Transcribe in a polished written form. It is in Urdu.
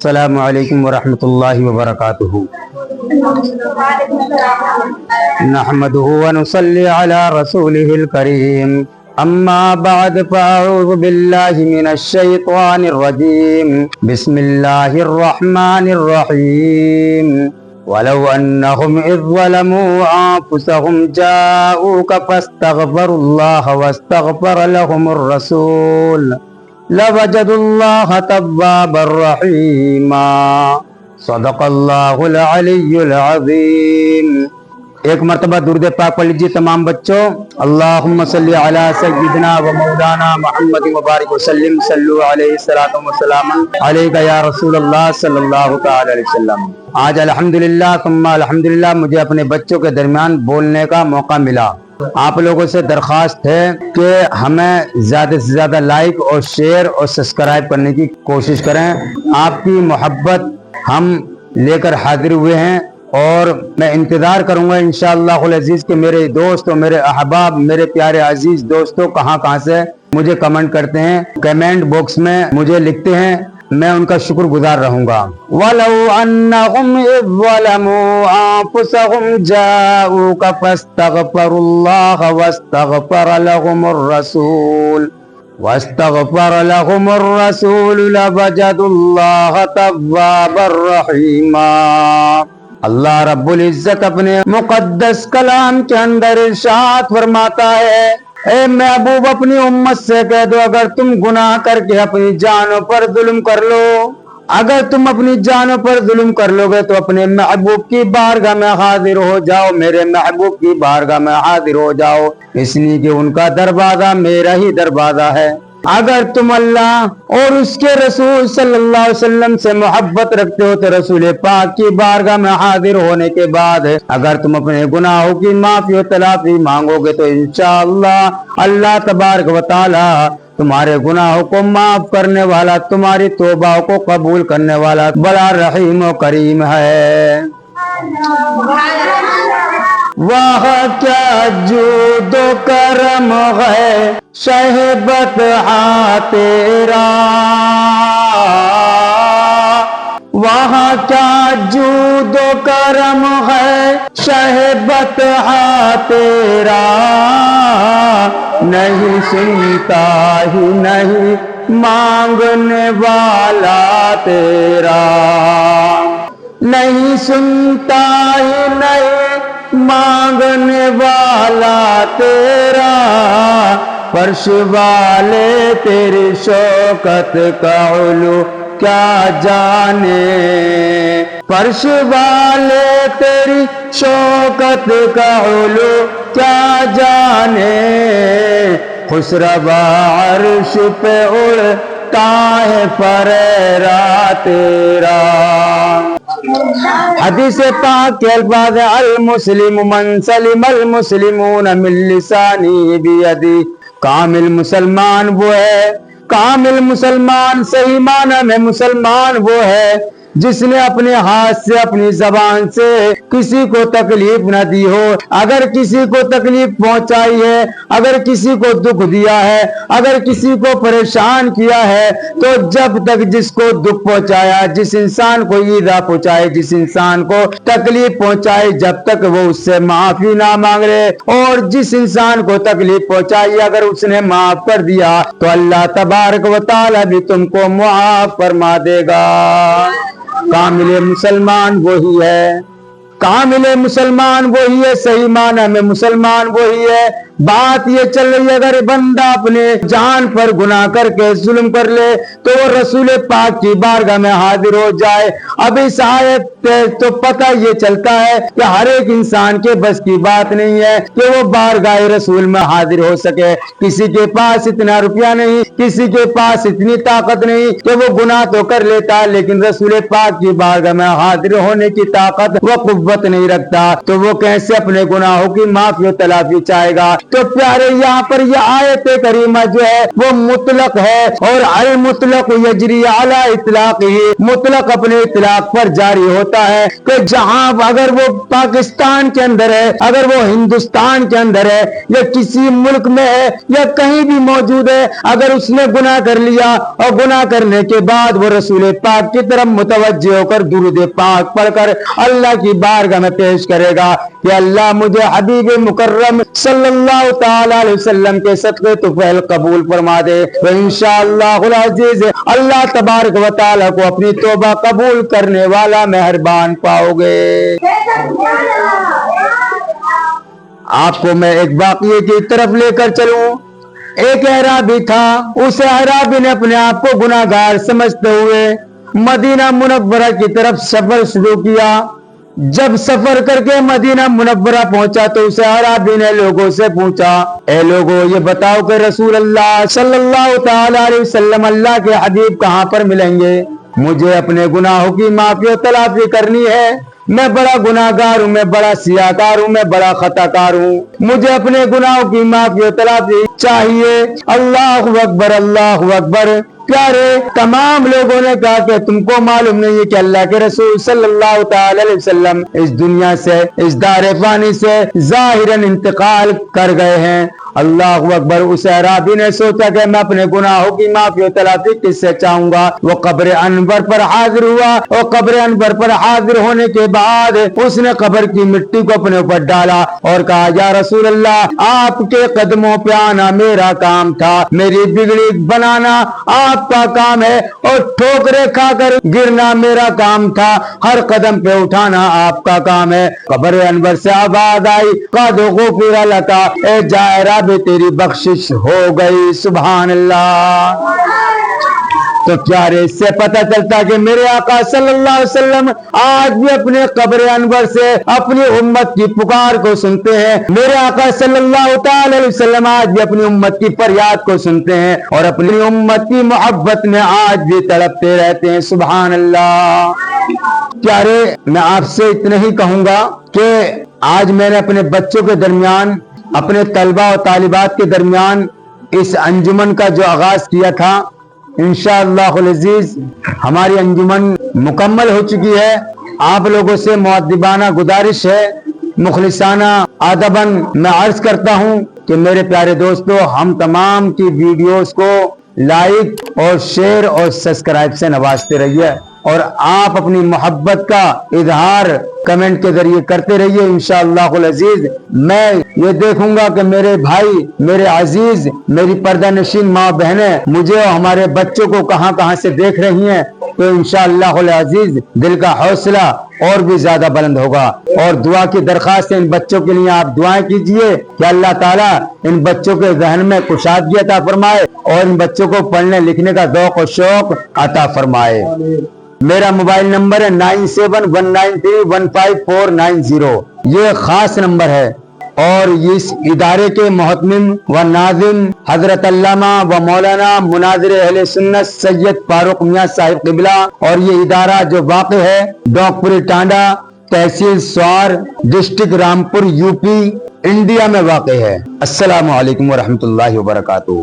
السلام علیکم ورحمۃ اللہ وبرکاتہ۔ نحمده ونصلي على رسوله الكريم، اما بعد فاعوذ بالله من الشيطان الرجيم، بسم الله الرحمن الرحيم۔ ولو انهم اذ ظلموا انفسهم جاءوك فاستغفروا الله واستغفر لهم الرسول لوجدوا الله توابا رحيما۔ صدق اللہ العلی العظیم۔ ایک مرتبہ درود پاک پڑھ لیجیے تمام بچوں۔ اللہم صلی علی سیدنا و مولانا محمد مبارک وسلم، صلو علیہ الصلاۃ والسلام علیک یا رسول اللہ صلی اللہ تعالی علیہ وسلم۔ آج الحمدللہ ثم الحمدللہ مجھے اپنے بچوں کے درمیان بولنے کا موقع ملا۔ آپ لوگوں سے درخواست ہے کہ ہمیں زیادہ سے زیادہ لائک اور شیئر اور سبسکرائب کرنے کی کوشش کریں۔ آپ کی محبت ہم لے کر حاضر ہوئے ہیں اور میں انتظار کروں گا انشاءاللہ العزیز کہ میرے دوست اور میرے احباب، میرے پیارے عزیز دوستوں کہاں سے مجھے کمنٹ کرتے ہیں، کمنٹ باکس میں مجھے لکھتے ہیں، میں ان کا شکر گزار رہوں گا۔ وَلَوْ أَنَّهُمْ إِذْ ظَلَمُوا أَنفُسَهُمْ جَاءُوكَ فَاسْتَغْفَرُوا اللَّهَ واستغفر لهم الرسول لوجدوا الله توابا رحيما۔ اللہ رب العزت اپنے مقدس کلام کے اندر ارشاد فرماتا ہے، اے محبوب اپنی امت سے کہہ دو اگر تم گناہ کر کے اپنی جانوں پر ظلم کر لو، اگر تم اپنی جانوں پر ظلم کر لو گے تو اپنے محبوب کی بارگاہ میں حاضر ہو جاؤ، میرے محبوب کی بارگاہ میں حاضر ہو جاؤ، اس لیے کہ ان کا دروازہ میرا ہی دروازہ ہے۔ اگر تم اللہ اور اس کے رسول صلی اللہ علیہ وسلم سے محبت رکھتے ہو تو رسول پاک کی بارگاہ میں حاضر ہونے کے بعد اگر تم اپنے گناہوں کی معافی و تلافی مانگو گے تو انشاءاللہ اللہ تبارک و تعالی تمہارے گناہوں کو معاف کرنے والا، تمہاری توبہ کو قبول کرنے والا بڑا رحیم و کریم ہے۔ واہ کیا جود و کرم ہے شہبت تیرا، وہاں کیا جود و کرم ہے شہبت تیرا، نہیں سنتا ہی نہیں مانگنے والا تیرا، نہیں سنتا ہی نہیں مانگنے والا تیرا، فرش والے تیری شوکت کا علو کیا جانے، فرش والے تیری شوکت کا علو کیا جانے، خسروا عرش پہ اڑتا ہے فریرا تیرا۔ حدیث پاک کے الفاظ المسلم من سلم المسلمون من لسانی بیدی، کامل مسلمان وہ ہے، کامل مسلمان صحیح معنی میں مسلمان وہ ہے جس نے اپنے ہاتھ سے اپنی زبان سے کسی کو تکلیف نہ دی ہو، اگر کسی کو تکلیف پہنچائی ہے، اگر کسی کو دکھ دیا ہے، اگر کسی کو پریشان کیا ہے تو جب تک جس کو دکھ پہنچایا، جس انسان کو ایذا پہنچائے، جس انسان کو تکلیف پہنچائے، جب تک وہ اس سے معافی نہ مانگ لے، اور جس انسان کو تکلیف پہنچائی اگر اس نے معاف کر دیا تو اللہ تبارک و تعالی بھی تم کو معاف فرما دے گا۔ کامل مسلمان وہی ہے، کامل مسلمان وہی ہے، صحیح معنی میں مسلمان وہی ہے۔ بات یہ چل رہی ہے اگر بندہ اپنے جان پر گناہ کر کے ظلم کر لے تو وہ رسول پاک کی بارگاہ میں حاضر ہو جائے۔ اب اس آیت تو پتہ یہ چلتا ہے کہ ہر ایک انسان کے بس کی بات نہیں ہے کہ وہ بارگاہ رسول میں حاضر ہو سکے، کسی کے پاس اتنا روپیہ نہیں، کسی کے پاس اتنی طاقت نہیں کہ وہ گناہ تو کر لیتا لیکن رسول پاک کی بارگاہ میں حاضر ہونے کی طاقت وہ قوت نہیں رکھتا، تو وہ کیسے اپنے گناہوں کی معافی و تلافی چاہے گا؟ تو پیارے یہاں پر یہ آیت کریمہ جو ہے وہ مطلق ہے، اور المطلق یجری علی اطلاق ہی، مطلق اپنے اطلاق پر جاری ہوتا ہے کہ جہاں اگر وہ پاکستان کے اندر ہے، اگر وہ ہندوستان کے اندر ہے، یا کسی ملک میں ہے، یا کہیں بھی موجود ہے، اگر اس نے گناہ کر لیا اور گناہ کرنے کے بعد وہ رسول پاک کی طرف متوجہ ہو کر درود پاک پڑھ کر اللہ کی بارگاہ میں پیش کرے گا کہ اللہ مجھے حبیب مکرم صلی اللہ تعالی علیہ وسلم کے صدقے طفیل قبول فرما دے، تو انشاءاللہ العزیز اللہ تبارک و تعالی کو اپنی توبہ قبول کرنے والا مہربان پاؤ گے۔ آپ کو میں ایک واقعے کی طرف لے کر چلوں۔ ایک اعرابی تھا، اس اعرابی نے اپنے آپ کو گناہگار سمجھتے ہوئے مدینہ منورہ کی طرف سفر شروع کیا۔ جب سفر کر کے مدینہ منورہ پہنچا تو اس اعرابی نے لوگوں سے پوچھا، اے لوگوں یہ بتاؤ کہ رسول اللہ صلی اللہ تعالی علیہ وسلم اللہ کے حبیب کہاں پر ملیں گے؟ مجھے اپنے گناہوں کی معافی و تلافی کرنی ہے، میں بڑا گناہگار ہوں، میں بڑا سیاہکار ہوں، میں بڑا خطا کار ہوں، مجھے اپنے گناہوں کی معافی و تلافی چاہیے۔ اللہ اکبر، اللہ اکبر۔ پیارے تمام لوگوں نے کہا کہ تم کو معلوم نہیں ہے کہ اللہ کے رسول صلی اللہ تعالی علیہ وسلم اس دنیا سے، اس دار فانی سے ظاہراً انتقال کر گئے ہیں۔ اللہ اکبر۔ اس اعرابی نے سوچا کہ میں اپنے گناہوں کی معافی و تلافی کس سے چاہوں گا؟ وہ قبر انور پر حاضر ہوا، اور قبر انور پر حاضر ہونے کے بعد اس نے قبر کی مٹی کو اپنے اوپر ڈالا اور کہا یا رسول اللہ آپ کے قدموں پہ آنا میرا کام تھا، میری بگڑی بنانا آپ کا کام ہے، اور ٹھوکریں کھا کر گرنا میرا کام تھا، ہر قدم پہ اٹھانا آپ کا کام ہے۔ قبر انور سے آواز آئی قد غفر لک، اے جائرہ تیری بخشش ہو گئی۔ سبحان اللہ۔ تو پیارے اس سے پتہ چلتا کہ میرے آقا صلی اللہ علیہ وسلم آج بھی اپنے قبر انور سے اپنی امت کی پکار کو سنتے ہیں، میرے آقا صلی اللہ تعالی علیہ وسلم آج بھی اپنی امت کی فریاد کو سنتے ہیں، اور اپنی امت کی محبت میں آج بھی تڑپتے رہتے ہیں۔ سبحان اللہ۔ پیارے میں آپ سے اتنا ہی کہوں گا کہ آج میں نے اپنے بچوں کے درمیان، اپنے طلبہ و طالبات کے درمیان اس انجمن کا جو آغاز کیا تھا، انشاءاللہ العزیز ہماری انجمن مکمل ہو چکی ہے۔ آپ لوگوں سے مؤدبانہ گزارش ہے، مخلصانہ ادباً میں عرض کرتا ہوں کہ میرے پیارے دوستو، ہم تمام کی ویڈیوز کو لائک اور شیئر اور سبسکرائب سے نوازتے رہیے، اور آپ اپنی محبت کا اظہار کمنٹ کے ذریعے کرتے رہیے۔ انشاءاللہ العزیز میں یہ دیکھوں گا کہ میرے بھائی، میرے عزیز، میری پردہ نشین ماں بہنیں مجھے اور ہمارے بچوں کو کہاں کہاں سے دیکھ رہی ہیں، تو انشاءاللہ العزیز دل کا حوصلہ اور بھی زیادہ بلند ہوگا۔ اور دعا کی درخواست ہے، ان بچوں کے لیے آپ دعائیں کیجئے کہ اللہ تعالیٰ ان بچوں کے ذہن میں کشادگی عطا فرمائے، اور ان بچوں کو پڑھنے لکھنے کا ذوق و شوق عطا فرمائے۔ میرا موبائل نمبر ہے 9719315490، یہ خاص نمبر ہے، اور اس ادارے کے محتمم و ناظم حضرت علامہ و مولانا مناظر اہل سنت سید فاروق میاں صاحب قبلہ، اور یہ ادارہ جو واقع ہے ڈوکپوری ٹانڈا، تحصیل سوار، district Rampur, U P, India میں واقع ہے۔ السلام علیکم ورحمۃ اللہ وبرکاتہ۔